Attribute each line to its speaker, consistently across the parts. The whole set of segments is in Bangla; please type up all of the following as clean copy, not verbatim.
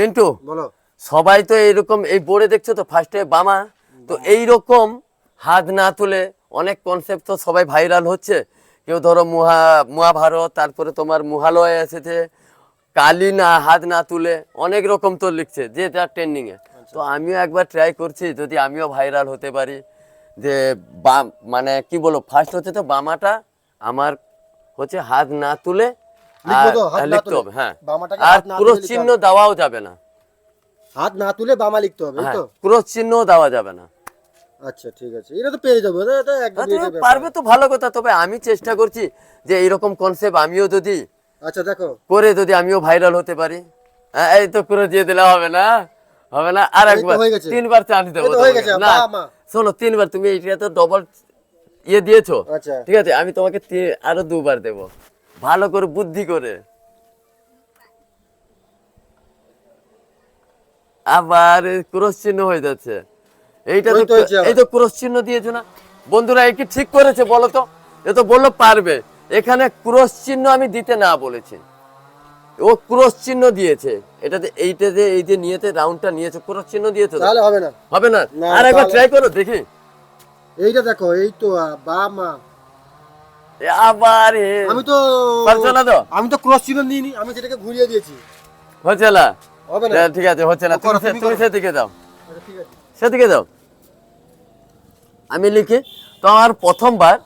Speaker 1: কিন্তু
Speaker 2: বলো।
Speaker 1: সবাই তো এইরকম এই বোর্ডে দেখছো তো ফার্স্টে বামা, তো এইরকম হাত না তুলে অনেক কনসেপ্ট তো সবাই ভাইরাল হচ্ছে। কেউ ধরো মহাভারত, তারপরে তোমার মহালয় এসেছে, কালী না হাত না তুলে অনেক রকম তো লিখছে যেটা ট্রেন্ডিং এ। তো আমিও একবার ট্রাই করছি যদি আমিও ভাইরাল হতে পারি, যে বাম মানে কি বলো, ফার্স্ট হচ্ছে তো বামাটা আমার হচ্ছে হাত না তুলে
Speaker 2: লিখবো
Speaker 1: আর
Speaker 2: তো হাত না
Speaker 1: লিখতে
Speaker 2: তুলে,
Speaker 1: হবে, হ্যাঁ।
Speaker 2: বামাটাকে
Speaker 1: আর
Speaker 2: হাত না
Speaker 1: ক্রস
Speaker 2: তুলে লিখতে
Speaker 1: চিহ্ন
Speaker 2: হবে।
Speaker 1: দেওয়াও যাবে না,
Speaker 2: হাত না তুলে বামা লিখতে হবে, এই
Speaker 1: হ্যাঁ
Speaker 2: তো।
Speaker 1: ক্রস চিহ্ন দেওয়া যাবে না।
Speaker 2: আচ্ছা ঠিক আছে, এটা তো পেরে যাবো, এটা একদম
Speaker 1: তুমি
Speaker 2: ইজির ব্যাপার।
Speaker 1: পারবে তো ভালো কথা, তবে আমি চেষ্টা করছি যে এইরকম কনসেপ্ট আমিও যদি
Speaker 2: আচ্ছা দেখো,
Speaker 1: করে যদি আমিও ভাইরাল হতে পারি। হ্যাঁ, এই তো করে দিয়ে দিলে হবে না, হবে না, আর
Speaker 2: এই তো
Speaker 1: একবার
Speaker 2: হয়ে গেছে।
Speaker 1: 3বার চান্স দেবো
Speaker 2: এই তো হয়ে
Speaker 1: তোমাকে।
Speaker 2: গেছে,
Speaker 1: না
Speaker 2: বামা।
Speaker 1: শোনো, 3বার তুমি এটা তো ডবল ইয়ে দিয়েছো,
Speaker 2: আচ্ছা
Speaker 1: ঠিক আছে, আমি তোমাকে আরো 2বার দেবো, ভালো করে বুদ্ধি করে। আবার ক্রস চিহ্ন হয়ে যাচ্ছে, এইটা
Speaker 2: ওই
Speaker 1: তো
Speaker 2: তো হয়েছে আবার।
Speaker 1: এই তো ক্রস চিহ্ন দিয়েছো না বন্ধুরা, এই কি ঠিক করেছে বলো তো? এ তো বললো পারবে, এখানে ক্রস চিহ্ন আমি দিতে না বলেছি, ও ক্রস চিহ্ন দিয়েছে। এটাতে এইটাতে এই যে নিয়েছে রাউন্ডটা নিয়েছে, ক্রস চিহ্ন দিয়েছে তো?
Speaker 2: তাহলে হবে না।
Speaker 1: হবে না,
Speaker 2: না,
Speaker 1: আর একবার
Speaker 2: তাহলে-
Speaker 1: ট্রাই করো দেখি।
Speaker 2: এইটা দেখো, এই তো বামা।
Speaker 1: এ আবার
Speaker 2: আমি তো
Speaker 1: পারছো না তো?
Speaker 2: আমি তো ক্রস চিহ্ন নিইনি, আমি সেটাকে ঘুরিয়ে দিয়েছি।
Speaker 1: হচ্ছে না?
Speaker 2: হবে না।
Speaker 1: ঠিক আছে, হচ্ছে না,
Speaker 2: করো,
Speaker 1: তুমি
Speaker 2: তুমি
Speaker 1: তুমি
Speaker 2: করো।
Speaker 1: সেদিকে যাও,
Speaker 2: আচ্ছা ঠিক আছে,
Speaker 1: সেদিকে যাও, আমি লিখি। তো আমার প্রথমবার,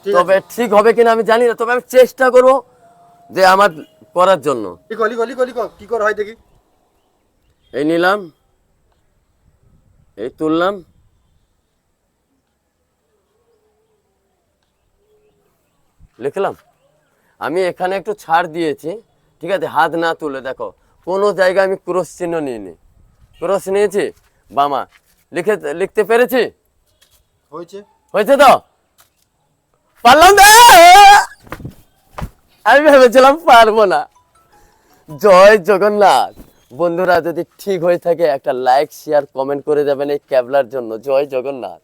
Speaker 2: ঠিক
Speaker 1: তবে
Speaker 2: আছে।
Speaker 1: ঠিক হবে কিনা আমি জানি না, তবে আমি চেষ্টা করবো যে আমার করার জন্য।
Speaker 2: লিখো লিখো লিখো লিখো, কি করে হয় দেখি।
Speaker 1: এই নিলাম, এই তুললাম, লিখলাম। আমি এখানে একটু ছাড় দিয়েছি, ঠিক আছে, হাত না তুলে দেখো কোনো জায়গায় আমি ক্রস চিহ্ন নিইনি, ক্রস নিয়েছি বামা, লিখতে পেরেছি,
Speaker 2: হয়েছে।
Speaker 1: হয়েছে তো? পারলাম তো? আমি ভেবেছিলাম পারবো না। জয় জগন্নাথ। বন্ধুরা যদি ঠিক হয়ে থাকে একটা লাইক শেয়ার কমেন্ট করে যাবেন এই ক্যাবলার জন্য। জয় জগন্নাথ।